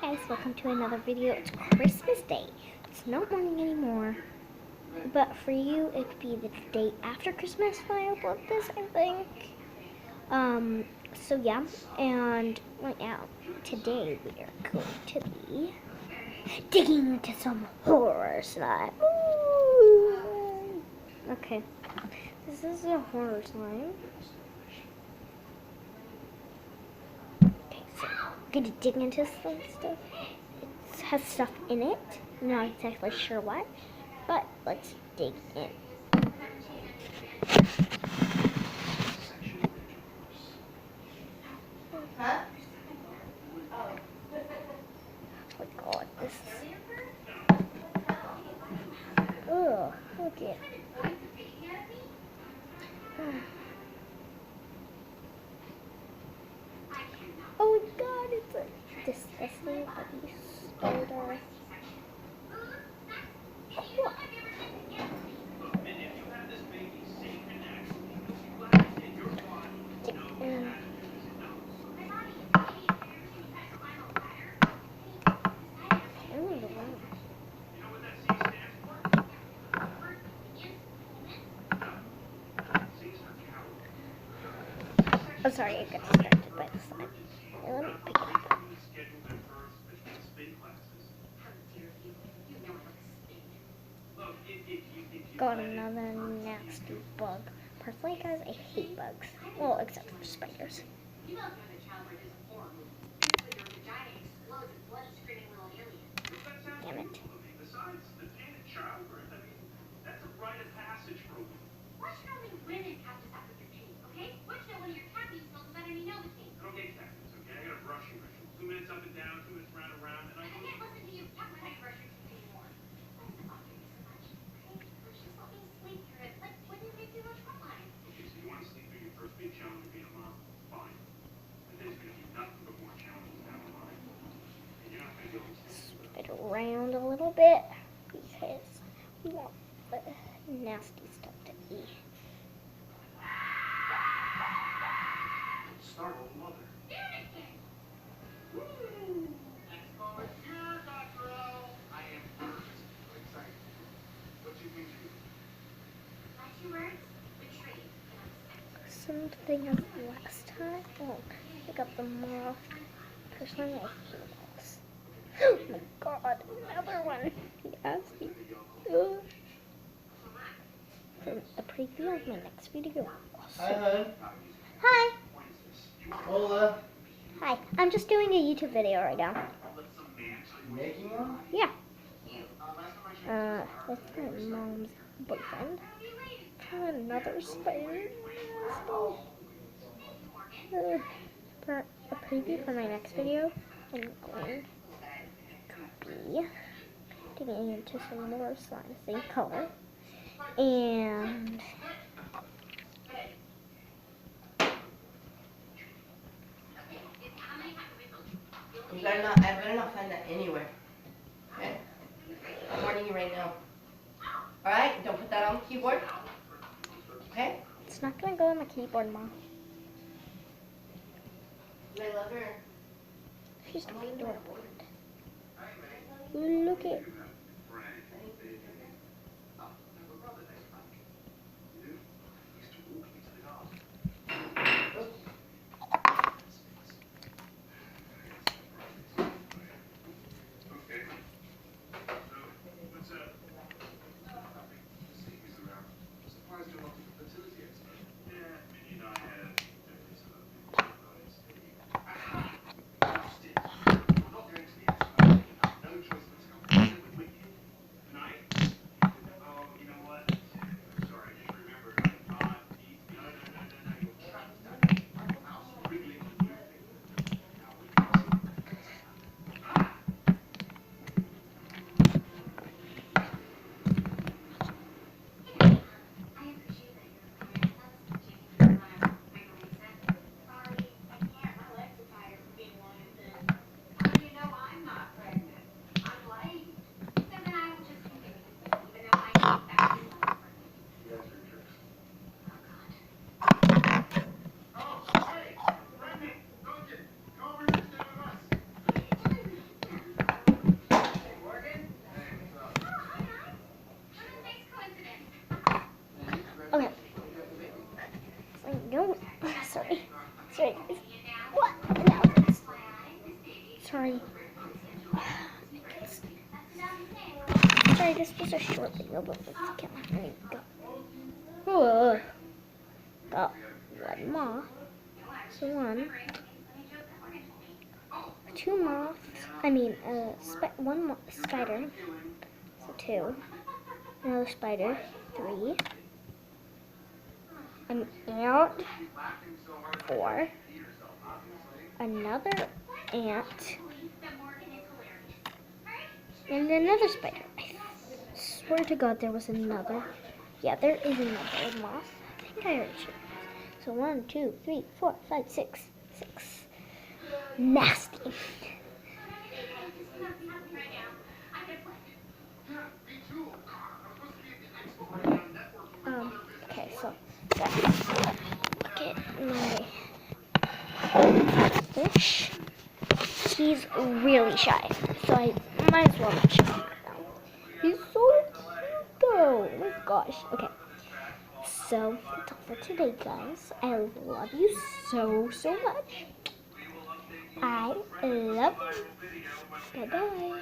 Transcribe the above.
guys, welcome to another video. It's Christmas Day. It's not morning anymore, but for you it could be the day after Christmas when I upload this, I think. So yeah, and right now, today we are going to be digging into some horror slime. Ooh. Okay, this is a horror slime. Okay, so I'm gonna dig into some stuff. It has stuff in it. I'm not exactly sure what, but let's dig in. Huh? Oh my god, this is... Ugh, oh dear. Oh my god, it's a disgusting ugly spider. What? Dig in. I'm sorry, I got distracted by the slime. Let me pick it up. Got another nasty bug. Personally, guys, I hate bugs. Well, except for spiders. Damn it. Why should only women have to suffer through pain, okay? Why should one of your cat smells better than you know the pain? I don't get caffeine, okay? I got a brushing ritual. 2 minutes up and down, 2 minutes round and round, and I can't listen to you talk about how you brush your teeth anymore. Why does it bother you so much, okay? Let's just let me sleep through it. Like, when you make too much frontline. Okay, so you want to sleep through your first big challenge of being a mom? Fine. But there's going to be nothing but more challenges down the line. And you're not going to be able to sleep Spin it around a little bit because we want the nasty stuff to eat. Startled mother. Next moment here, Dr. L. I am nervous, but excited. What do you think to do? My 2 words, retreat. Something of last time. Oh, pick up the moth. Personally, I hate moths. Oh my god, another one. Nasty. Ugh. From the preview of my next video. Hi, hon. Hi. Hola. Hi. I'm just doing a YouTube video right now. You making one? Yeah. With my mom's boyfriend. Another spider. For a preview for my next video, I'm going to be digging into some more slime, same color. And I better not find that anywhere. Okay? I'm warning you right now. Alright? Don't put that on the keyboard. Okay? it's not going to go on the keyboard, Mom. I love her. She's adorable. Look at sorry. Sorry, this was a short video, but let's get my there you go. Whoa. Got one moth. So one. Two moths. I mean, one spider. So two. Another spider. Three. An ant. Four. Another ant. And another spider. I swear to God there was another. Yeah, there is another moth. I think I already showed you. So 1, 2, 3, 4, 5, 6. 6. Nasty. Okay, so look at my fish. He's really shy, so I might as well not show him right now. He's so cute though. Oh my gosh. Okay. So that's all for today, guys. I love you so much. I love you. Bye bye.